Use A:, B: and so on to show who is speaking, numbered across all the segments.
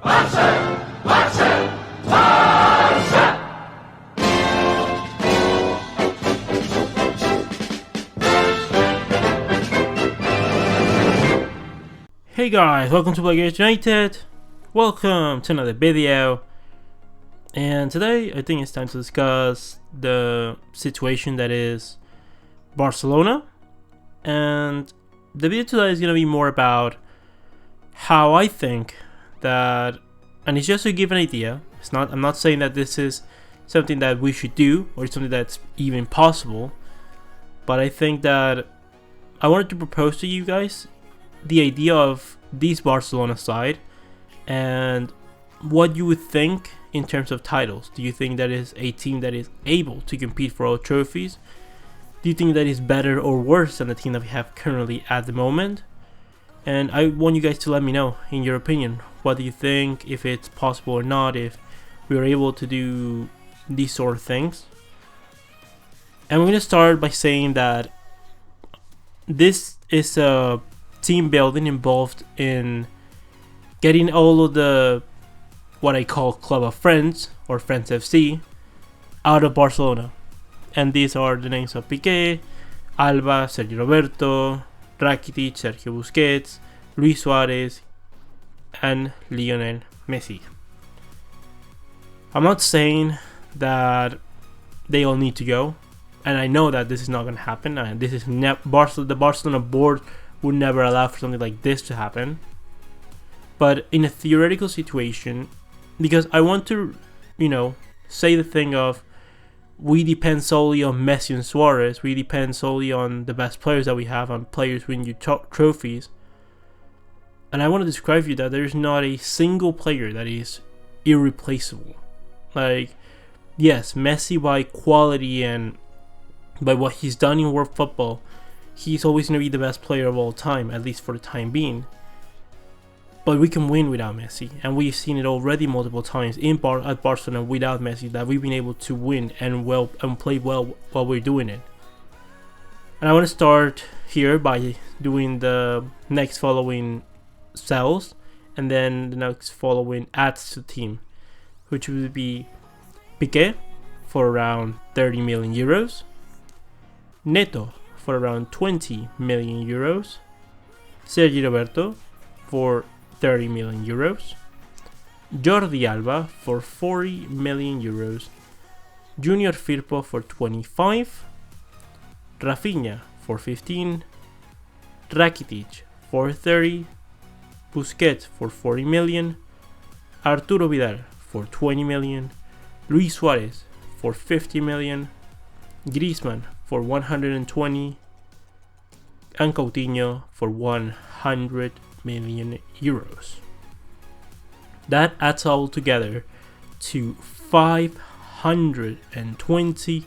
A: Hey guys, welcome to Black United. Welcome to another video. And today I think it's time to discuss the situation that is Barcelona. And the video today is going to be more about how I think that, and it's just to give an idea. I'm not saying that this is something that we should do or something that's even possible, but I think that I wanted to propose to you guys the idea of this Barcelona side and what you would think in terms of titles. Do you think that is a team that is able to compete for all trophies? Do you think that is better or worse than the team that we have currently at the moment? And I want you guys to let me know, in your opinion, what do you think, if it's possible or not, if we are able to do these sort of things. And we're going to start by saying that this is a team building involved in getting all of the what I call Club of Friends or Friends FC out of Barcelona. And these are the names of Piqué, Alba, Sergio Roberto, Rakitic, Sergio Busquets, Luis Suarez, and Lionel Messi. I'm not saying that they all need to go, and I know that this is not going to happen, and this is the Barcelona board would never allow for something like this to happen. But in a theoretical situation, because I want to, say the thing of we depend solely on Messi and Suarez, we depend solely on the best players that we have, on players winning you trophies. And I want to describe to you that there's not a single player that is irreplaceable. Like, yes, Messi by quality and by what he's done in world football, he's always going to be the best player of all time, at least for the time being. But we can win without Messi, and we've seen it already multiple times at Barcelona without Messi, that we've been able to win and play well while we're doing it. And I want to start here by doing the next following sells, and then the next following adds to the team, which would be Piqué for around 30 million euros, Neto for around 20 million euros, Sergio Roberto for 30 million euros, Jordi Alba for 40 million euros, Junior Firpo for 25, Rafinha for 15, Rakitic for 30, Busquets for 40 million, Arturo Vidal for 20 million, Luis Suarez for 50 million, Griezmann for 120, and Coutinho for 100 million euros. That adds all together to 520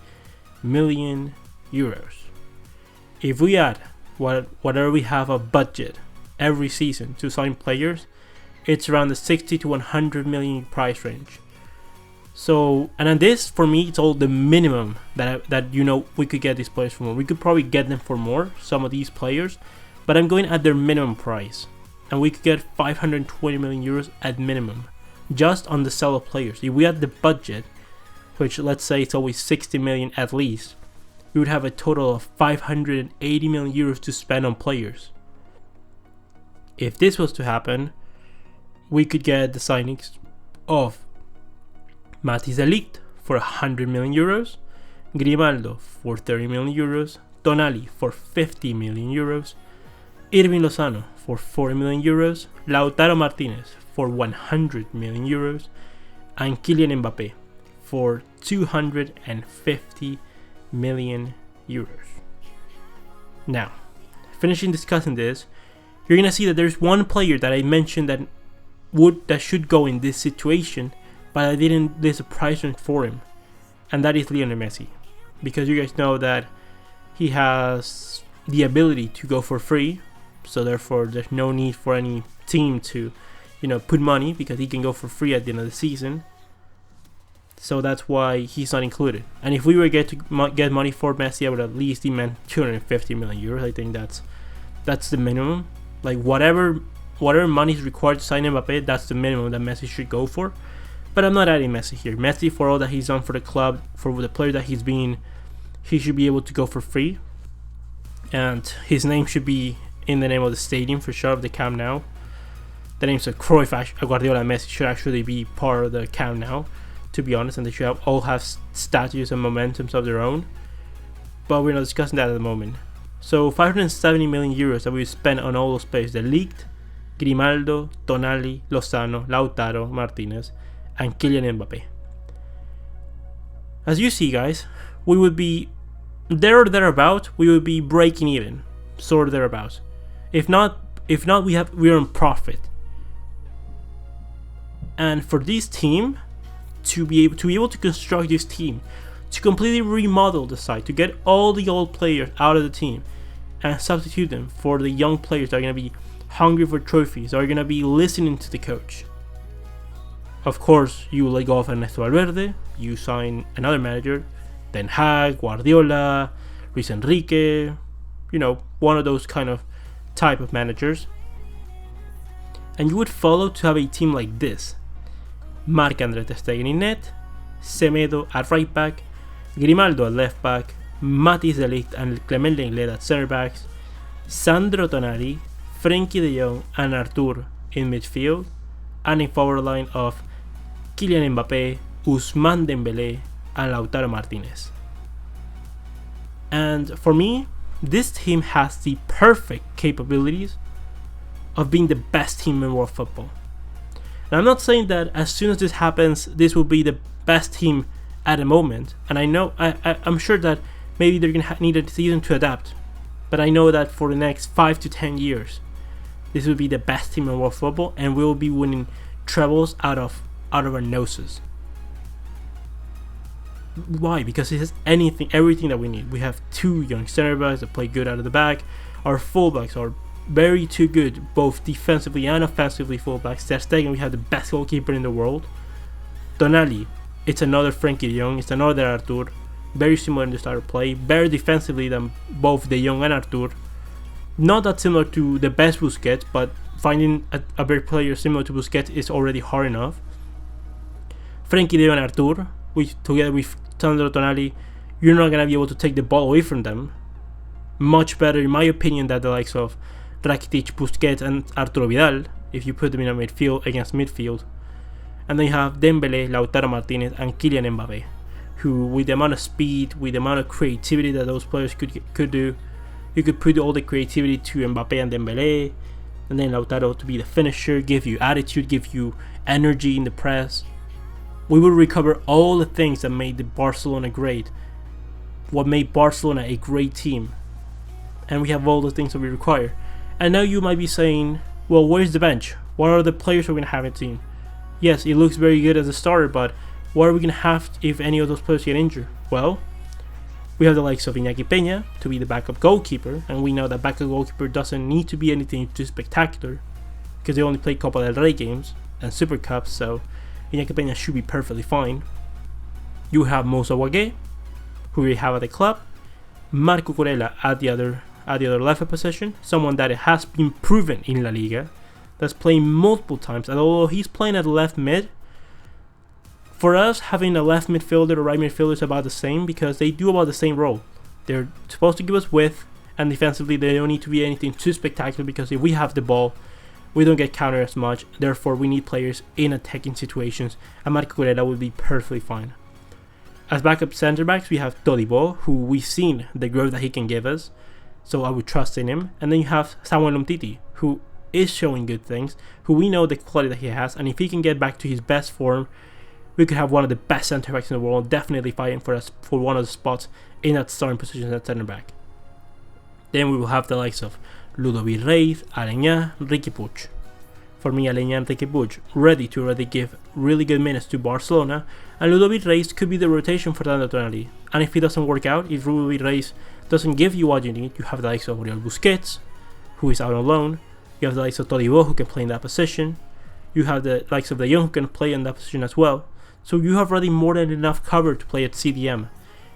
A: million euros. If we add whatever we have a budget every season to sign players, it's around the 60 to 100 million price range. So, and on this, for me, it's all the minimum that we could get these players for more. We could probably get them for more, some of these players, but I'm going at their minimum price. And we could get 520 million euros at minimum, just on the sell of players. If we had the budget, which let's say it's always 60 million at least, we would have a total of 580 million euros to spend on players. If this was to happen, we could get the signings of Matthijs de Ligt for 100 million euros, Grimaldo for 30 million euros, Tonali for 50 million euros, Irving Lozano for 40 million euros, Lautaro Martinez for 100 million euros, and Kylian Mbappe for 250 million euros. Now, finishing discussing this, you're gonna see that there's one player that I mentioned that should go in this situation, but I didn't list a price range for him, and that is Lionel Messi, because you guys know that he has the ability to go for free, so therefore there's no need for any team to put money, because he can go for free at the end of the season. So that's why he's not included. And if we were to get money for Messi, I would at least demand 250 million euros. I think that's the minimum. Like whatever whatever money is required to sign Mbappe, that's the minimum that Messi should go for. But I'm not adding Messi here. Messi, for all that he's done for the club, for the player that he's been, he should be able to go for free. And his name should be in the name of the stadium for sure, of the Camp Nou. The names of Cruyff, Guardiola, and Messi should actually be part of the Camp Nou, to be honest, and they should all have statues and momentums of their own. But we're not discussing that at the moment. So 570 million euros that we spent on all those players: De Ligt, Grimaldo, Tonali, Lozano, Lautaro Martinez, and Kylian Mbappe. As you see, guys, we would be there or thereabout. We would be breaking even, sort of thereabouts. If not, we're in profit. And for this team to be able to construct this team, to completely remodel the side, to get all the old players out of the team and substitute them for the young players that are going to be hungry for trophies, are going to be listening to the coach. Of course, you let go of Ernesto Valverde, you sign another manager, Ten Hag, Guardiola, Luis Enrique, one of those kind of type of managers. And you would follow to have a team like this: Marc-André ter Stegen in net, Semedo at right back, Grimaldo at left back, Matthijs de Ligt and Clement Lenglet at center backs, Sandro Tonali, Frenkie de Jong and Arthur in midfield, and a forward line of Kylian Mbappe, Ousmane Dembélé and Lautaro Martinez. And for me, this team has the perfect capabilities of being the best team in world football. And I'm not saying that as soon as this happens, this will be the best team at the moment. And I know, I'm sure that maybe they're going to need a season to adapt. But I know that for the next 5 to 10 years, this will be the best team in world football, and we will be winning trebles out of our noses. Why? Because it has everything that we need. We have 2 young center backs that play good out of the back. Our fullbacks are very too good, both defensively and offensively. Fullbacks. Ter Stegen, we have the best goalkeeper in the world. Tonali, it's another Frenkie de Jong, it's another Arthur. Very similar in the style of play, better defensively than both De Jong and Arthur. Not that similar to the best Busquets, but finding a better player similar to Busquets is already hard enough. Frenkie de Jong and Arthur, together with Sandro Tonali, you're not going to be able to take the ball away from them. Much better, in my opinion, than the likes of Rakitic, Busquets and Arturo Vidal, if you put them in a midfield against midfield. And then you have Dembélé, Lautaro Martinez and Kylian Mbappe, who, with the amount of speed, with the amount of creativity that those players could do, you could put all the creativity to Mbappe and Dembélé, and then Lautaro to be the finisher, give you attitude, give you energy in the press. We will recover all the things that made the Barcelona great, what made Barcelona a great team, and we have all the things that we require. And now you might be saying, well, where's the bench? What are the players we're going to have in the team? Yes, it looks very good as a starter, but what are we going to have if any of those players get injured? Well, we have the likes of Iñaki Peña to be the backup goalkeeper, and we know that backup goalkeeper doesn't need to be anything too spectacular because they only play Copa del Rey games and Super Cups, so Iñaki Peña should be perfectly fine. You have Moussa Wagué, who we have at the club, Marco Corella at the other left position, someone that has been proven in La Liga, that's playing multiple times, and although he's playing at left mid, for us, having a left midfielder or right midfielder is about the same because they do about the same role. They're supposed to give us width, and defensively they don't need to be anything too spectacular because if we have the ball, we don't get countered as much. Therefore, we need players in attacking situations, and Marco Corella would be perfectly fine. As backup centre backs, we have Todibo, who we've seen the growth that he can give us, so I would trust in him. And then you have Samuel Umtiti, who is showing good things, who we know the quality that he has, and if he can get back to his best form, we could have one of the best centre backs in the world, definitely fighting for us for one of the spots in that starting position at centre back. Then we will have the likes of Ludovic Reis, Aleñá, Riqui Puig. For me, Aleñá and Riqui Puig ready to already give really good minutes to Barcelona, and Ludovic Reis could be the rotation for Sandro Tonali. And if it doesn't work out, if Ludovic Reis doesn't give you what you need, you have the likes of Oriol Busquets, who is out on loan. You have the likes of Todibo, who can play in that position. You have the likes of De Jong, who can play in that position as well. So you have already more than enough cover to play at CDM.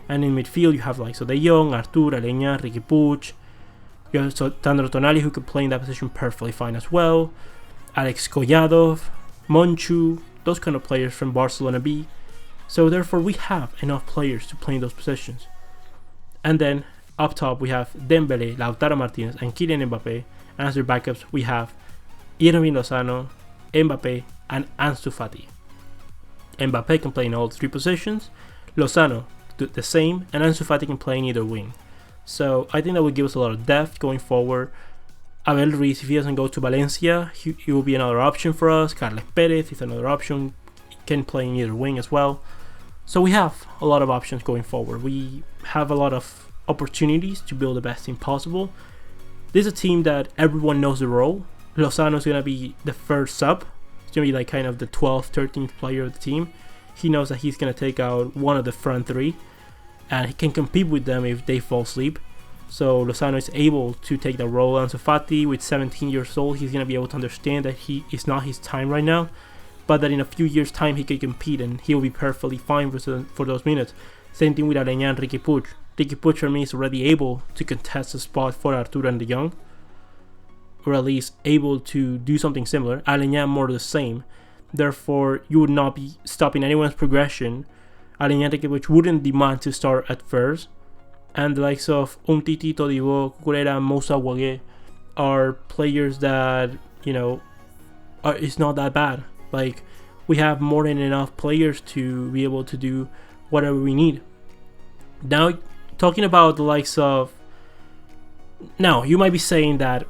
A: And in midfield, you have likes of De Jong, Arthur, Aleñá, Riqui Puig. You have Sandro Tonali, who can play in that position perfectly fine as well. Alex Collado, Monchu, those kind of players from Barcelona B. So therefore we have enough players to play in those positions. And then up top we have Dembele, Lautaro Martinez, and Kylian Mbappe. And as their backups we have Irving Lozano, Mbappe, and Ansu Fati. Mbappe can play in all three positions, Lozano the same, and Ansu Fati can play in either wing. So I think that would give us a lot of depth going forward. Abel Ruiz, if he doesn't go to Valencia, he will be another option for us. Carles Perez is another option, can play in either wing as well. So we have a lot of options going forward. We have a lot of opportunities to build the best team possible. This is a team that everyone knows the role. Lozano is going to be the first sub. It's going to be like kind of the 12th, 13th player of the team. He knows that he's going to take out one of the front three, and he can compete with them if they fall asleep. So Lozano is able to take the role. Ansu Fati, with 17 years old, he's going to be able to understand that it's not his time right now, but that in a few years' time he can compete and he'll be perfectly fine for those minutes. Same thing with Aleñá and Riqui Puig. Riqui Puig for me is already able to contest the spot for Arturo and De Jong, or at least able to do something similar. Aleñá more the same. Therefore, you would not be stopping anyone's progression. Aleñá and Riqui Puig wouldn't demand to start at first. And the likes of Umtiti, Todibo, Cucurella, Moussa Wagué are players that, it's not that bad. Like, we have more than enough players to be able to do whatever we need. Now, talking about the likes of... Now, you might be saying that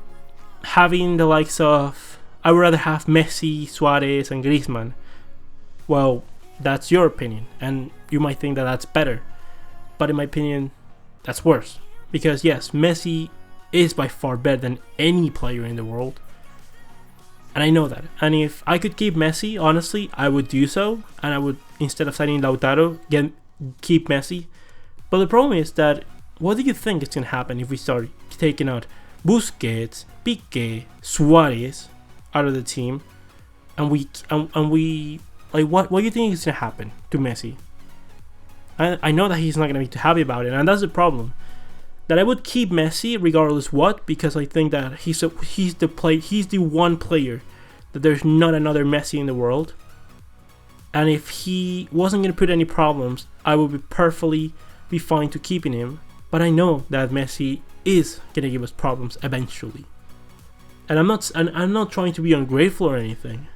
A: having the likes of... I would rather have Messi, Suarez, and Griezmann. Well, that's your opinion, and you might think that that's better. But in my opinion, that's worse. Because yes, Messi is by far better than any player in the world. And I know that. And if I could keep Messi, honestly, I would do so. And I would, instead of signing Lautaro, keep Messi. But the problem is that, what do you think is going to happen if we start taking out Busquets, Piqué, Suarez out of the team? And we like, what do you think is going to happen to Messi? I know that he's not going to be too happy about it, and that's the problem. That I would keep Messi regardless what, because I think that he's the one player that there's not another Messi in the world. And if he wasn't going to put any problems, I would be perfectly be fine to keeping him. But I know that Messi is going to give us problems eventually. And I'm not trying to be ungrateful or anything.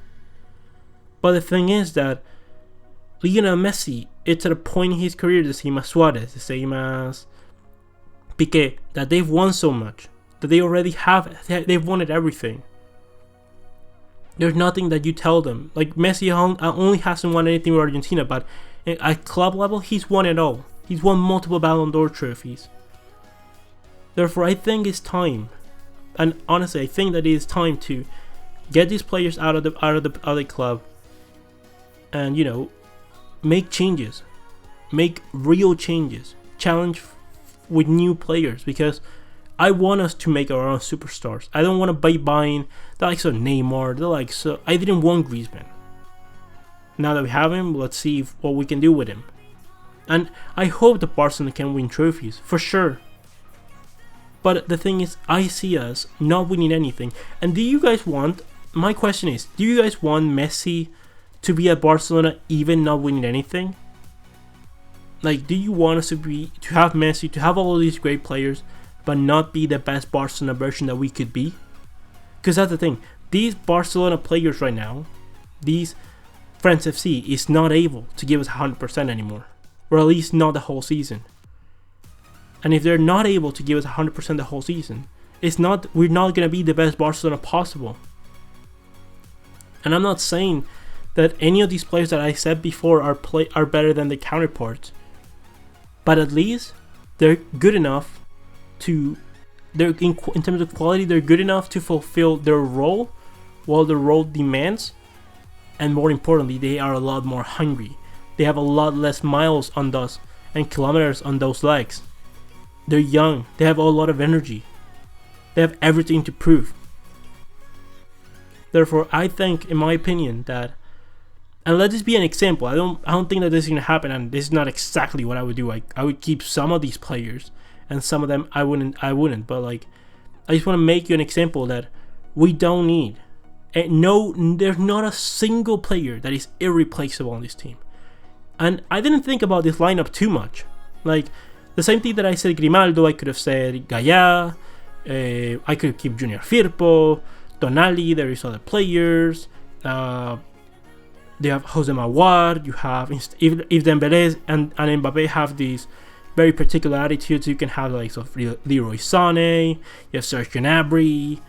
A: But the thing is that Lionel Messi, it's at a point in his career, the same as Suarez, the same as Piqué, that they've won so much, that they already they've won at everything. There's nothing that you tell them. Like, Messi only hasn't won anything with Argentina, but at club level, he's won it all. He's won multiple Ballon d'Or trophies. Therefore, I think it's time, and honestly, I think that it is time to get these players out of the club, and make changes, make real changes, challenge with new players, because I want us to make our own superstars. I don't want to be buying the likes of Neymar, I didn't want Griezmann. Now that we have him, let's see what we can do with him. And I hope that Barcelona can win trophies, for sure. But the thing is, I see us not winning anything. And my question is, do you guys want Messi to be at Barcelona even not winning anything? Like, do you want us to have Messi, to have all of these great players, but not be the best Barcelona version that we could be? Because that's the thing. These Barcelona players right now, these France FC, is not able to give us 100% anymore. Or at least not the whole season. And if they're not able to give us 100% the whole season, we're not going to be the best Barcelona possible. And I'm not saying that any of these players that I said before are better than the counterparts, but at least they're good enough to, in terms of quality, they're good enough to fulfill their role, while the role demands, and more importantly, they are a lot more hungry. They have a lot less miles on those and kilometers on those legs. They're young. They have a lot of energy. They have everything to prove. Therefore, I think, in my opinion, that, and let this be an example. I don't think that this is gonna happen, and this is not exactly what I would do. I would keep some of these players, and some of them I wouldn't. But I just want to make you an example that we don't need And no, there's not a single player that is irreplaceable on this team. And I didn't think about this lineup too much. Like, the same thing that I said Grimaldo, I could have said Gaya, I could keep Junior Firpo, Tonali, there is other players. They have Jose Mawar, you have, if Dembélé and Mbappe have these very particular attitudes, you can have like Leroy Sané, you have Serge Gnabry,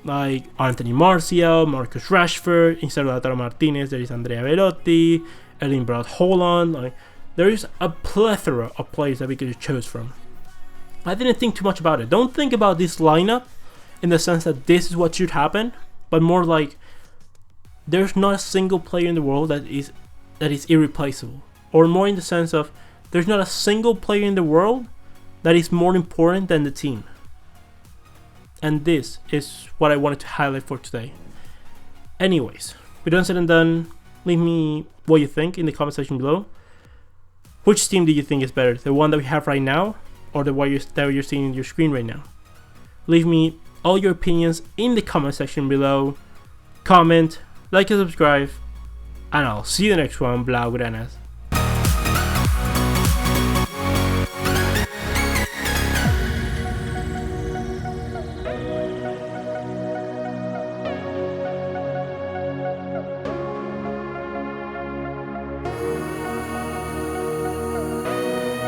A: like Anthony Martial, Marcus Rashford. Instead of Lautaro Martinez, there is Andrea Belotti, Erling Braut Haaland. Like, there is a plethora of players that we could choose from. I didn't think too much about it. Don't think about this lineup in the sense that this is what should happen, but more like there's not a single player in the world that is irreplaceable, or more in the sense of there's not a single player in the world that is more important than the team. And this is what I wanted to highlight for today. Anyways, with done said and done, leave me what you think in the comment section below. Which team do you think is better, the one that we have right now, or the one that you're seeing on your screen right now? Leave me all your opinions in the comment section below. Comment, like and subscribe, and I'll see you in the next one. Blaugranas.